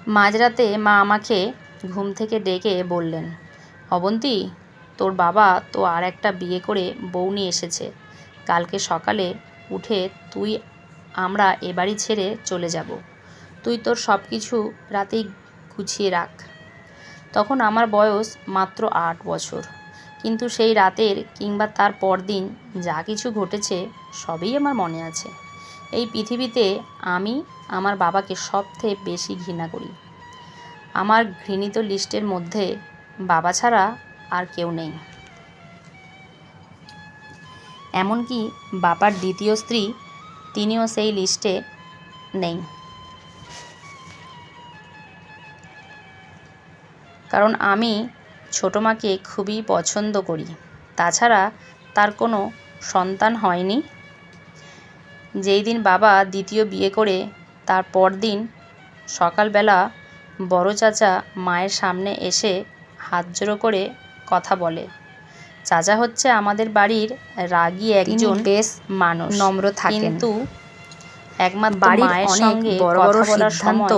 মাঝরাতে মা আমাকে ঘুম থেকে ডেকে বললেন, অবন্তী, তোর বাবা তো আর একটা বিয়ে করে বউ নিয়ে এসেছে। কালকে সকালে উঠে আমরা এ বাড়ি ছেড়ে চলে যাব। তুই তোর সব কিছু রাতেই গুছিয়ে রাখ। তখন আমার বয়স মাত্র 8 বছর, কিন্তু সেই রাতের কিংবা তার পরদিন যা কিছু ঘটেছে সবই আমার মনে আছে। এই পৃথিবীতে আমি আমার বাবাকে সবথেকে বেশি ঘৃণা করি। আমার ঘৃণিত লিস্টের মধ্যে বাবা ছাড়া আর কেউ নেই। এমনকি বাবার দ্বিতীয় স্ত্রী, তিনিও সেই লিস্টে নেই। কারণ আমি ছোটো মাকে খুবই পছন্দ করি। তাছাড়া তার কোনো সন্তান হয়নি। যেই দিন বাবা দ্বিতীয় বিয়ে করে তার পরদিন সকালবেলা বড় চাচা মায়ের সামনে এসে হাত জোড়ো করে কথা বলে। চাচা হচ্ছে আমাদের বাড়ির রাগী একজন বেশ মানুষ, নম্র থাকেন, কিন্তু একমাত্র মায়ের সঙ্গে বড় বড় সিদ্ধান্ত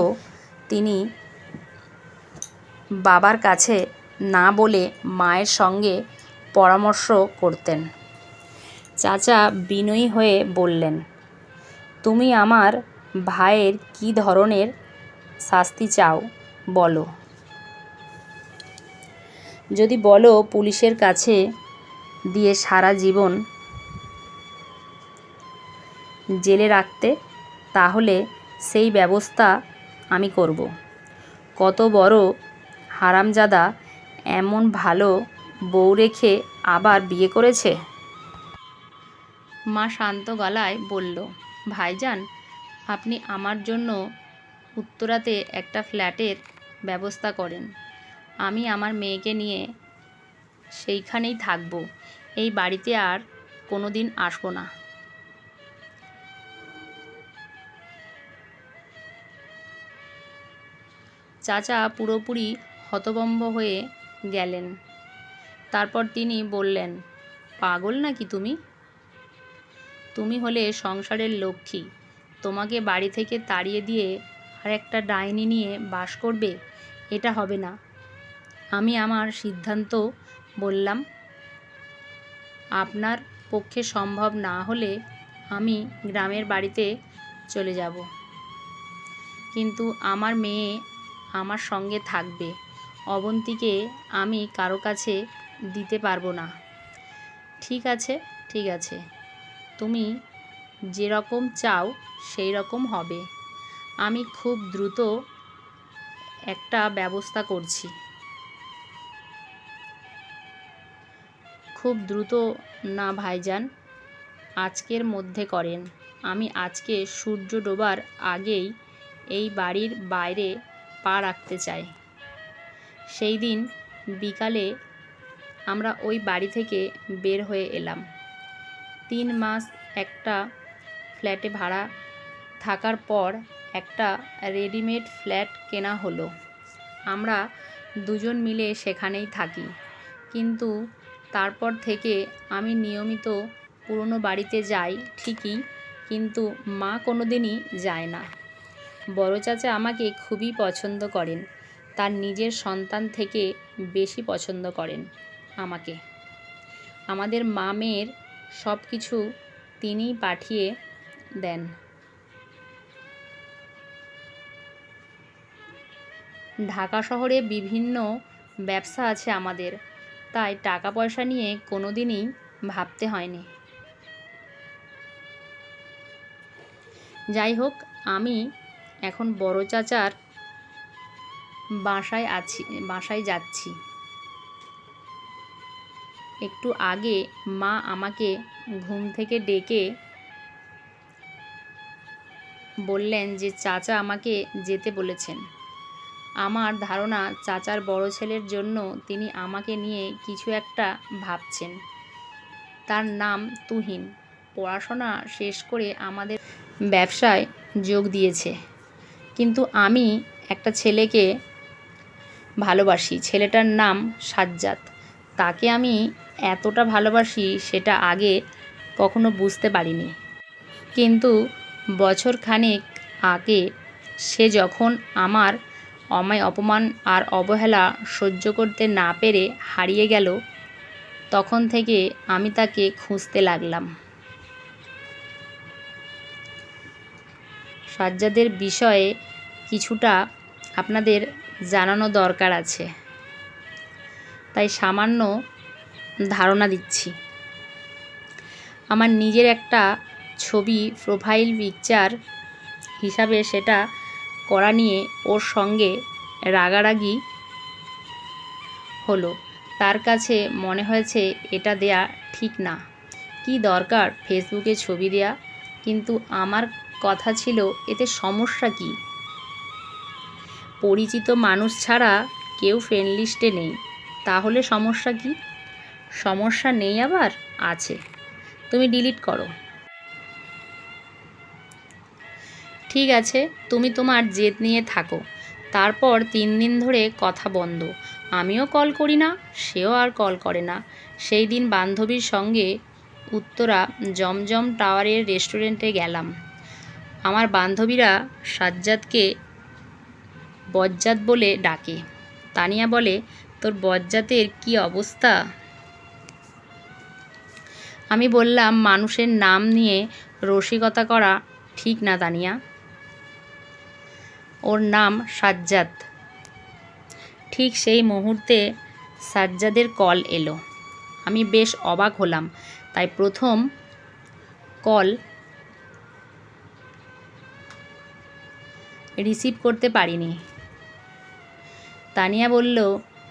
তিনি বাবার কাছে না বলে মায়ের সঙ্গে পরামর্শ করতেন। চাচা বিনয়ী হয়ে বললেন, তুমি আমার ভাইয়ের কী ধরনের শাস্তি চাও বলো। যদি বলো পুলিশের কাছে দিয়ে সারা জীবন জেলে রাখতে, তাহলে সেই ব্যবস্থা আমি করব। কত বড় হারামজাদা এমন ভালো বউ রেখে আবার বিয়ে করেছে। মা শান্ত গলায় বলল, ভাইজান, আপনি আমার জন্য উত্তরাতে একটা ফ্ল্যাটের ব্যবস্থা করেন। আমি আমার মেয়েকে নিয়ে সেইখানেই থাকব। এই বাড়িতে আর কোনো দিন আসবো না। চাচা পুরোপুরি হতভম্ব হয়ে গেলেন। তারপর তিনি বললেন, পাগল নাকি তুমি? তুমি হলে সংসারের লক্ষ্মী। তোমাকে বাড়ি থেকে তাড়িয়ে দিয়ে আর একটা ডাইনি নিয়ে বাস করবে? এটা হবে না। আমি আমার সিদ্ধান্ত বললাম। আপনার পক্ষে সম্ভব না হলে আমি গ্রামের বাড়িতে চলে যাব, কিন্তু আমার মেয়ে আমার সঙ্গে থাকবে। অবন্তীকে আমি কারো কাছে দিতে পারবো না। ঠিক আছে, ঠিক আছে, তুমি যেরকম চাও সেই রকম হবে। আমি খুব দ্রুত একটা ব্যবস্থা করছি। খুব দ্রুত না ভাইজান, আজকের মধ্যে করেন। আমি আজকে সূর্য ডোবার আগেই এই বাড়ির বাইরে পা রাখতে চাই। সেই দিন বিকালে আমরা ওই বাড়ি থেকে বের হয়ে এলাম। 3 মাস একটা ফ্ল্যাটে ভাড়া থাকার পর একটা রেডিমেড ফ্ল্যাট কেনা হলো। আমরা দুজন মিলে সেখানেই থাকি। কিন্তু তারপর থেকে আমি নিয়মিত পুরনো বাড়িতে যাই ঠিকই, কিন্তু মা কোনোদিনই যায় না। বড় চাচা আমাকে খুবই পছন্দ করেন। তার নিজের সন্তান থেকে বেশি পছন্দ করেন আমাকে। আমাদের মা মেয়ের সব কিছু তিনিই পাঠিয়ে দেন। ঢাকা শহরে বিভিন্ন ব্যবসা আছে আমাদের, তাই টাকা পয়সা নিয়ে কোনোদিনই ভাবতে হয়নি। যাই হোক, আমি এখন বড় চাচার বাসায় যাচ্ছি। একটু আগে মা আমাকে ঘুম থেকে ডেকে বললেন যে চাচা আমাকে যেতে বলেছেন। আমার ধারণা চাচার বড় ছেলের জন্য তিনি আমাকে নিয়ে কিছু একটা ভাবছেন। তার নাম তুহিন। পড়াশোনা শেষ করে আমাদের ব্যবসায় যোগ দিয়েছে। কিন্তু আমি একটা ছেলেকে ভালোবাসি। ছেলেটার নাম সাজ্জাদ। তাকে আমি এতটা ভালোবাসি সেটা আগে কখনো বুঝতে পারিনি। কিন্তু বছর খানেক আগে সে যখন আমার আমায় অপমান আর অবহেলা সহ্য করতে না পেরে হারিয়ে গেল, তখন থেকে আমি তাকে খুঁজতে লাগলাম। সাজ্জাদের বিষয়ে কিছুটা আপনাদের জানানো দরকার আছে, তাই সামান্য ধারণা দিচ্ছি। আমার নিজের একটা ছবি প্রোফাইল পিকচার হিসাবে সেটা করা নিয়ে ওর সঙ্গে রাগারাগি হলো। তার কাছে মনে হয়েছে এটা দেয়া ঠিক না, কি দরকার ফেসবুকে ছবি দেয়া। কিন্তু আমার কথা ছিল, এতে সমস্যা কি? পরিচিত মানুষ ছাড়া কেউ ফ্রেন্ড লিস্টে নেই, তাহলে সমস্যা কি? সমস্যা নেই, আবার আছে, তুমি ডিলিট করো। ঠিক আছে, তুমি তোমার জেদ নিয়ে থাকো। তারপর 3 দিন ধরে কথা বন্ধ। আমিও কল করি না, সেও আর কল করে না। সেই দিন বান্ধবীর সঙ্গে উত্তরা জমজম টাওয়ারের রেস্টুরেন্টে গেলাম। আমার বান্ধবীরা সাজ্জাদকে বজ্জাত বলে ডাকে। তানিয়া বলে, তোর বজ্জাতের কি অবস্থা? আমি বললাম, মানুষের নাম নিয়ে রসিকতা করা ঠিক না তানিয়া, ওর নাম সাজ্জাদ। ঠিক সেই মুহূর্তে সাজ্জাদের কল এলো। আমি বেশ অবাক হলাম, তাই প্রথম কল রিসিভ করতে পারিনি। তানিয়া বলল,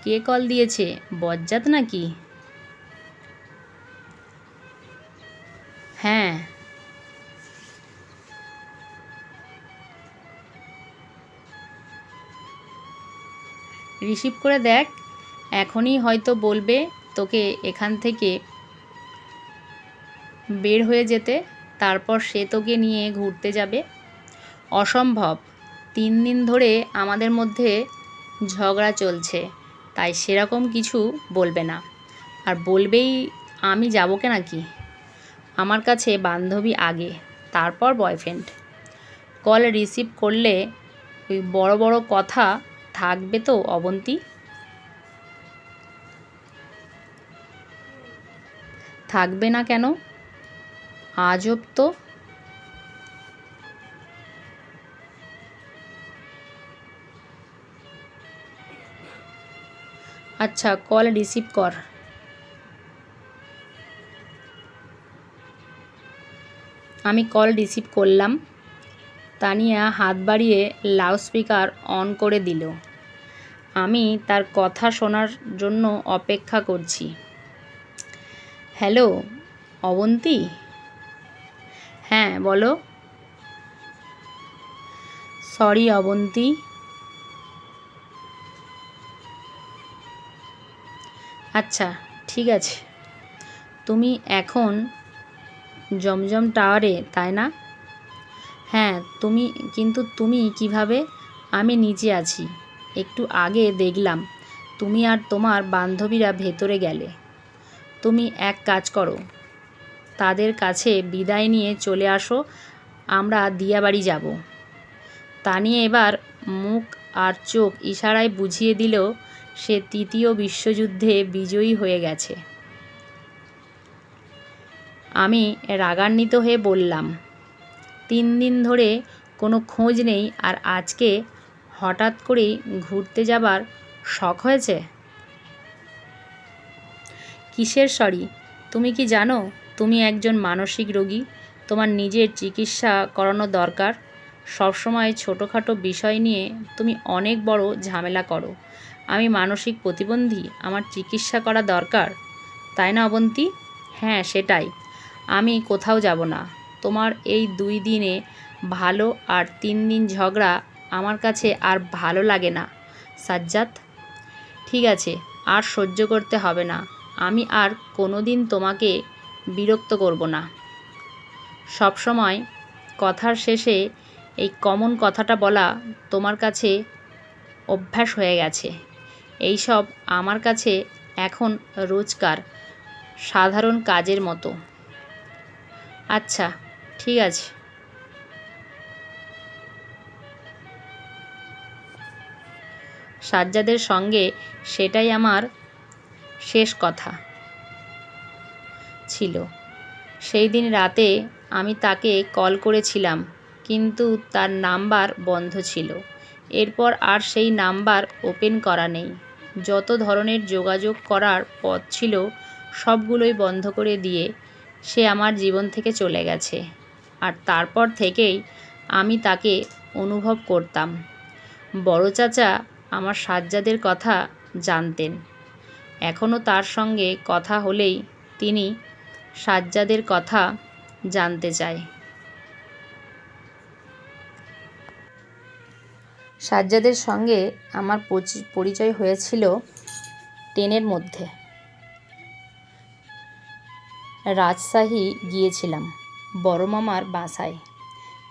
কে কল দিয়েছে, বজ্জাত নাকি? হ্যাঁ। রিসিভ করে দেখ, এখনই হয়তো বলবে তোকে এখান থেকে বের হয়ে যেতে, তারপর সে তোকে নিয়ে ঘুরতে যাবে। অসম্ভব, 3 দিন ধরে আমাদের মধ্যে ঝগড়া চলছে, তাই সেরকম কিছু বলবে না। আর বলবেই আমি যাবো কে নাকি? আমার কাছে বান্ধবী আগে, তারপর বয়ফ্রেন্ড। কল রিসিভ করলে ওই বড় বড় কথা থাকবে তো অবন্তী? থাকবে না কেন? আজব তো। আচ্ছা, কল রিসিভ কর। আমি কল রিসিভ করলাম। তানিয়া হাত বাড়িয়ে লাউডস্পিকার অন করে দিল। আমি তার কথা শোনার জন্য অপেক্ষা করছি। হ্যালো অবন্তী? হ্যাঁ বলো। সরি অবন্তী। আচ্ছা ঠিক আছে, তুমি এখন জমজম টাওয়ারে, তাই না? হ্যাঁ, কিন্তু তুমি কিভাবে? আমি নিচে আছি, একটু আগে দেখলাম তুমি আর তোমার বান্ধবীরা ভেতরে গেলে। তুমি এক কাজ করো, তাদের কাছে বিদায় নিয়ে চলে আসো, আমরা দিয়াবাড়ি যাব। তানিয়া এবার মুখ আর চোখ ইশারায় বুঝিয়ে দিল সে 3য় বিশ্বযুদ্ধে বিজয়ী হয়ে গেছে। আমি রাগান্বিত হয়ে বললাম, 3 দিন ধরে কোনো খোঁজ নেই, আর আজকে হঠাৎ করেই ঘুরতে যাবার শখ হয়েছে? কিসের সরি? তুমি কি জানো তুমি একজন মানসিক রোগী? তোমার নিজের চিকিৎসা করানো দরকার। সবসময় ছোটোখাটো বিষয় নিয়ে তুমি অনেক বড় ঝামেলা করো। আমি মানসিক প্রতিবন্ধী, আমার চিকিৎসা করা দরকার, তাই না অবন্তী? হ্যাঁ সেটাই। আমি কোথাও যাব না। তোমার এই 2 দিনে ভালো আর 3 দিন ঝগড়া আমার কাছে আর ভালো লাগে না সাজ্জাদ। ঠিক আছে, আর সহ্য করতে হবে না। আমি আর কোনো দিন তোমাকে বিরক্ত করব না। সবসময় কথার শেষে এই কমন কথাটা বলা তোমার কাছে অভ্যাস হয়ে গেছে। এই সব আমার কাছে এখন রোজকার সাধারণ কাজের মতো। আচ্ছা ঠিক আছে। সাজ্জাদের সঙ্গে সেটাই আমার শেষ কথা ছিল। সেই দিন রাতে আমি তাকে কল করেছিলাম, কিন্তু তার নাম্বার বন্ধ ছিল। এরপর আর সেই নাম্বার ওপেন করা নেই। যত ধরনের যোগাযোগ করার পথ ছিল সবগুলোই বন্ধ করে দিয়ে সে আমার জীবন থেকে চলে গেছে। আর তারপর থেকেই আমি তাকে অনুভব করতাম। বড় চাচা আমার সাজ্জাদের কথা জানতেন। এখনও তার সঙ্গে কথা হলেই তিনি সাজ্জাদের কথা জানতে চায়। সাজ্জাদের সঙ্গে আমার পরিচয় হয়েছিল ট্রেনের মধ্যে। রাজশাহী গিয়েছিলাম বড় মামার বাসায়।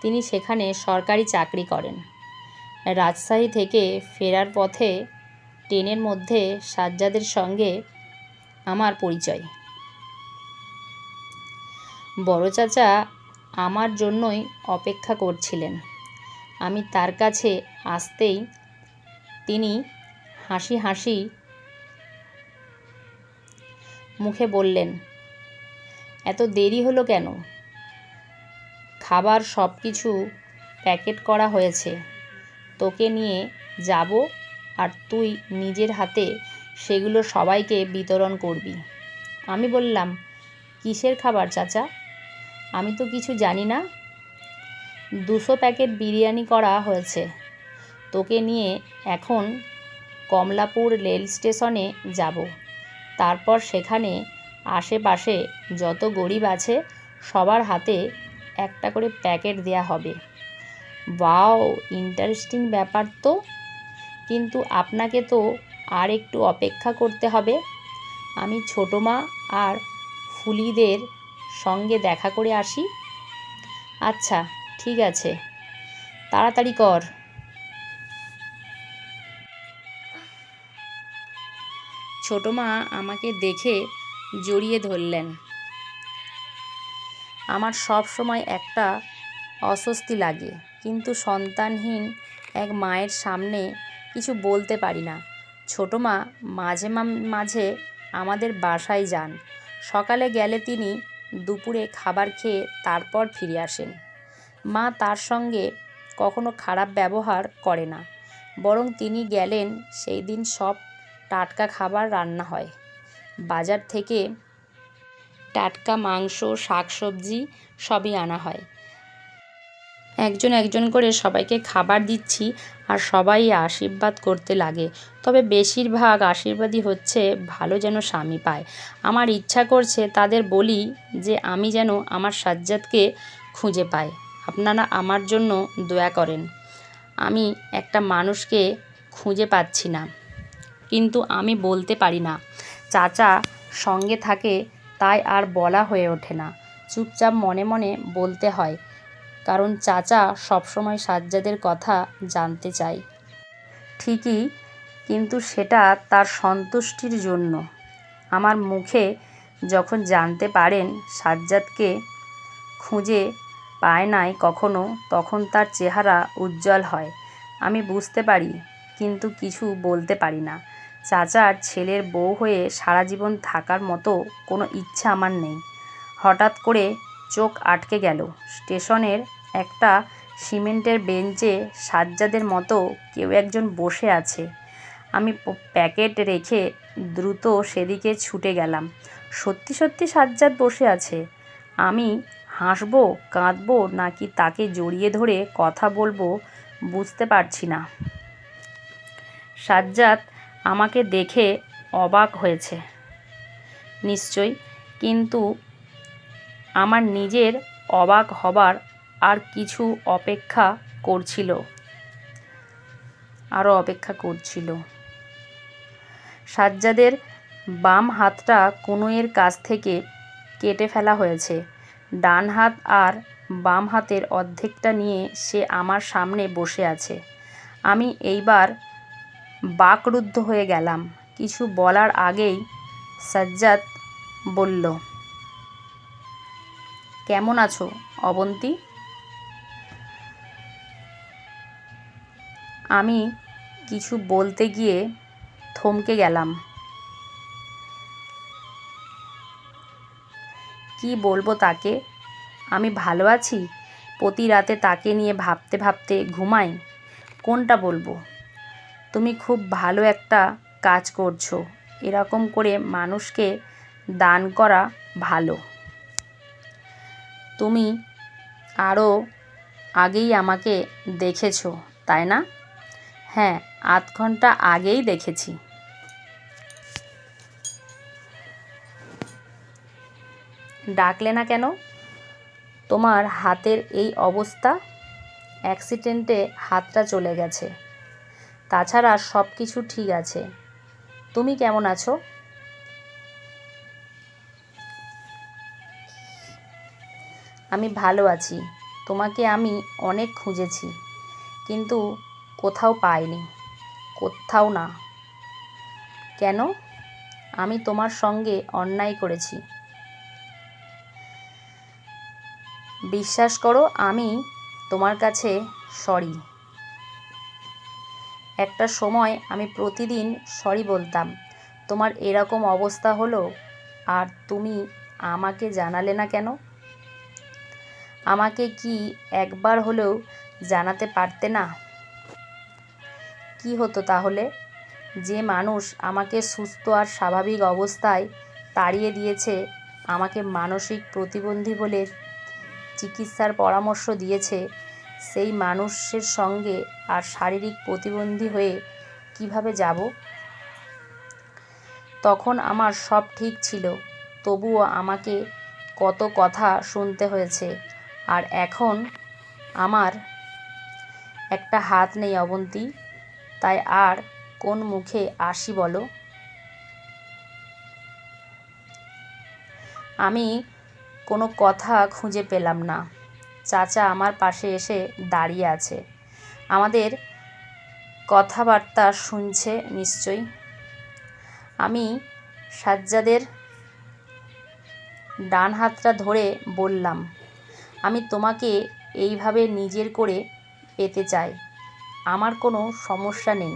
তিনি সেখানে সরকারি চাকরি করেন। রাজশাহী থেকে ফেরার পথে ট্রেনের মধ্যে সাজ্জাদের সঙ্গে আমার পরিচয়। বড় চাচা আমার জন্যই অপেক্ষা করছিলেন। আমি তার কাছে আসতেই তিনি হাসি হাসি মুখে বললেন, এত দেরি হলো কেন? খাবার সব কিছু প্যাকেট করা হয়েছে, তোকে নিয়ে যাব আর তুই নিজের হাতে সেগুলো সবাইকে বিতরণ করবি। আমি বললাম, কিসের খাবার চাচা? আমি তো কিছু জানি না। 200 প্যাকেট বিরিয়ানি করা হয়েছে। তোকে নিয়ে এখন কমলাপুর রেল স্টেশনে যাব। তারপর সেখানে আশেপাশে যত গরিব আছে সবার হাতে একটা করে প্যাকেট দেয়া হবে। ওয়াও, ইন্টারেস্টিং ব্যাপার তো। কিন্তু আপনাকে তো আর একটু অপেক্ষা করতে হবে। আমি ছোটো মা আর ফুলিদের সঙ্গে দেখা করে আসি। আচ্ছা ঠিক আছে, তাড়াতাড়ি কর। ছোটো মা আমাকে দেখে জড়িয়ে ধরলেন। আমার সব সময় একটা অস্বস্তি লাগে, কিন্তু সন্তানহীন এক মায়ের সামনে কিছু বলতে পারি না। ছোটো মা মাঝে মাঝে আমাদের বাসায় যান। সকালে গেলে তিনি দুপুরে খাবার খেয়ে তারপর ফিরে আসেন। মা তার সঙ্গে কখনো খারাপ ব্যবহার করে না, বরং তিনি গেলেন সেই দিন সব টাটকা খাবার রান্না হয়। বাজার থেকে টাটকা মাংস, শাকসবজি সবই আনা হয়। একজন একজন করে সবাইকে খাবার দিচ্ছি আর সবাই আশীর্বাদ করতে লাগে। তবে বেশিরভাগ আশীর্বাদই হচ্ছে ভালো যেন স্বামী পায়। আমার ইচ্ছা করছে তাদের বলি যে আমি যেন আমার সাজ্জাদকে খুঁজে পাই। আপনারা আমার জন্য দোয়া করেন। আমি একটা মানুষকে খুঁজে পাচ্ছি না, কিন্তু আমি বলতে পারি না। চাচা সঙ্গে থাকে তাই আর বলা হয়ে ওঠে না। চুপচাপ মনে মনে বলতে হয়, কারণ চাচা সবসময় সাজ্জাদের কথা জানতে চায় ঠিকই, কিন্তু সেটা তার সন্তুষ্টির জন্য। আমার মুখে যখন জানতে পারেন সাজ্জাদকে খুঁজে পায় নাই কখনো, তখন তার চেহারা উজ্জ্বল হয়। আমি বুঝতে পারি, কিন্তু কিছু বলতে পারি না। চাচার ছেলের বউ হয়ে সারা জীবন থাকার মতো কোনো ইচ্ছা আমার নেই। হঠাৎ করে চোখ আটকে গেল। স্টেশনের একটা সিমেন্টের বেঞ্চে সাজ্জাদের মতো কেউ একজন বসে আছে। আমি প্যাকেট রেখে দ্রুত সেদিকে ছুটে গেলাম। সত্যি সত্যি সাজ্জাদ বসে আছে। আমি হাসবো, কাঁদবো, নাকি তাকে জড়িয়ে ধরে কথা বলবো বুঝতে পারছি না। সাজ্জাদ আমাকে দেখে অবাক হয়েছে নিশ্চয়ই, কিন্তু আমার নিজের অবাক হবার আর কিছু অপেক্ষা করছিল। সাজ্জাদের বাম হাতটা কনুইয়ের কাছ থেকে কেটে ফেলা হয়েছে। ডান হাত আর বাম হাতের অর্ধেকটা নিয়ে সে আমার সামনে বসে আছে। আমি এইবার বাকরুদ্ধ হয়ে গেলাম। কিছু বলার আগেই সাজ্জাদ বলল, কেমন আছো অবন্তী? আমি কিছু বলতে গিয়ে থমকে গেলাম। কি বলবো তাকে? আমি ভালো আছি, প্রতি রাতে তাকে নিয়ে ভাবতে ভাবতে ঘুমাই। কোনটা বলবো? তুমি খুব ভালো একটা কাজ করছো, এরকম করে মানুষকে দান করা ভালো। তুমি আরও আগেই আমাকে দেখেছো, তাই না? হ্যাঁ, আধ ঘন্টা আগেই দেখেছি। ডাকলে না কেন? তোমার হাতের এই অবস্থা, অ্যাক্সিডেন্টে হাতটা চলে গেছে। তাছাড়া সব কিছু ঠিক আছে। তুমি কেমন আছো? আমি ভালো আছি। তোমাকে আমি অনেক খুঁজেছি, কিন্তু কোথাও পাইনি। কোথাও না। কেন? আমি তোমার সঙ্গে অন্যায় করেছি। বিশ্বাস করো, আমি তোমার কাছে সরি। একটা সময় আমি প্রতিদিন সরি বলতাম। তোমার এরকম অবস্থা হলো আর তুমি আমাকে জানালে না কেন? আমাকে কি একবার হলেও জানাতে পারতে না? কি হতো তাহলে? যে মানুষ আমাকে সুস্থ আর স্বাভাবিক অবস্থায় তাড়িয়ে দিয়েছে, আমাকে মানসিক প্রতিবন্ধী বলে চিকিৎসার পরামর্শ দিয়েছে, সেই মানুষের সঙ্গে আর শারীরিক প্রতিবন্ধী হয়ে কিভাবে যাব? তখন আমার সব ঠিক ছিল, তবুও আমাকে কত কথা শুনতে হয়েছে। আর এখন আমার একটা হাত নেই অবন্তী, তাই আর কোন মুখে আসি বলো? আমি কোনো কথা খুঁজে পেলাম না। চাচা আমার পাশে এসে দাঁড়িয়ে আছে, আমাদের কথাবার্তা শুনছে নিশ্চয়ই। আমি সাজ্জাদের ডান হাতটা ধরে বললাম, আমি তোমাকে এইভাবে নিজের করে পেতে চাই। আমার কোনো সমস্যা নেই,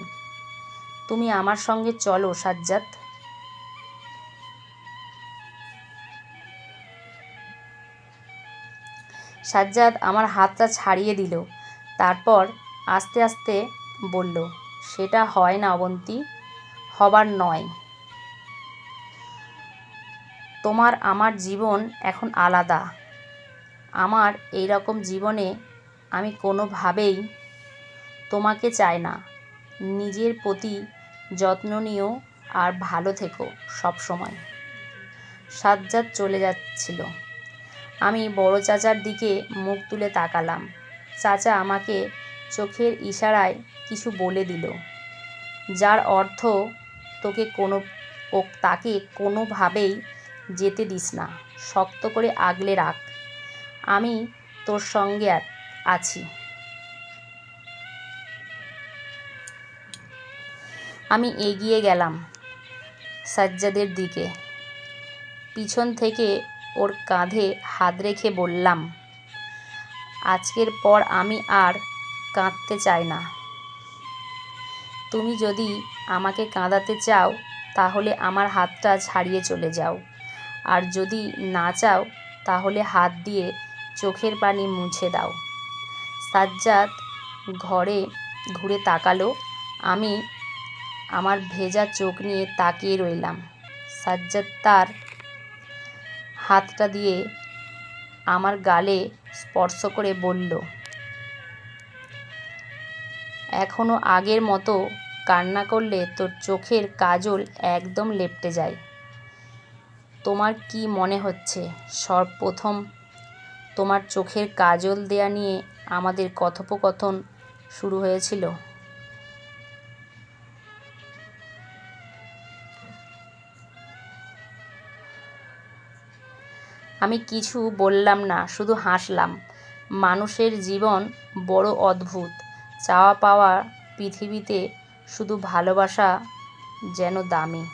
তুমি আমার সঙ্গে চলো সাজ্জাদ। সাজ্জাদ আমার হাতটা ছাড়িয়ে দিল, তারপর আস্তে আস্তে বলল, সেটা হয় না অবন্তী, হবার নয়। তোমার আমার জীবন এখন আলাদা। আমার এই রকম জীবনে আমি কোনোভাবেই তোমাকে চাই না। নিজের প্রতি যত্ন নিও আর ভালো থেকো সব সময়। সাজ্জাদ চলে যাচ্ছিল। আমি বড় চাচার দিকে মুখ তুলে তাকালাম। চাচা আমাকে চোখের ইশারায় কিছু বলে দিল, যার অর্থ তাকে কোনোভাবেই যেতে দিস না, শক্ত করে আগলে রাখ, আমি তোর সঙ্গে আছি। আমি এগিয়ে গেলাম সাজ্জাদের দিকে, পিছন থেকে ওর কাঁধে হাত রেখে বললাম, আজকের পর আমি আর কাঁদতে চাই না। তুমি যদি আমাকে কাঁদাতে চাও তাহলে আমার হাতটা ছাড়িয়ে চলে যাও, আর যদি না চাও তাহলে হাত দিয়ে চোখের পানি মুছে দাও। সাজ্জাদ ঘুরে তাকালো। আমি আমার ভেজা চোখ নিয়ে তাকিয়ে রইলাম। সাজ্জাদ তার হাতটা দিয়ে আমার গালে স্পর্শ করে বলল, এখনো আগের মতো কান্না করলে তোর চোখের কাজল একদম লেপ্টে যায়। তোমার কি মনে হচ্ছে সর্বপ্রথম তোমার চোখের কাজল দেয়া নিয়ে আমাদের কথোপকথন শুরু হয়েছিল? আমি কিছু বললাম না, শুধু হাসলাম। মানুষের জীবন বড় অদ্ভুত। চাওয়া পাওয়া পৃথিবীতে, শুধু ভালোবাসা যেন দামি।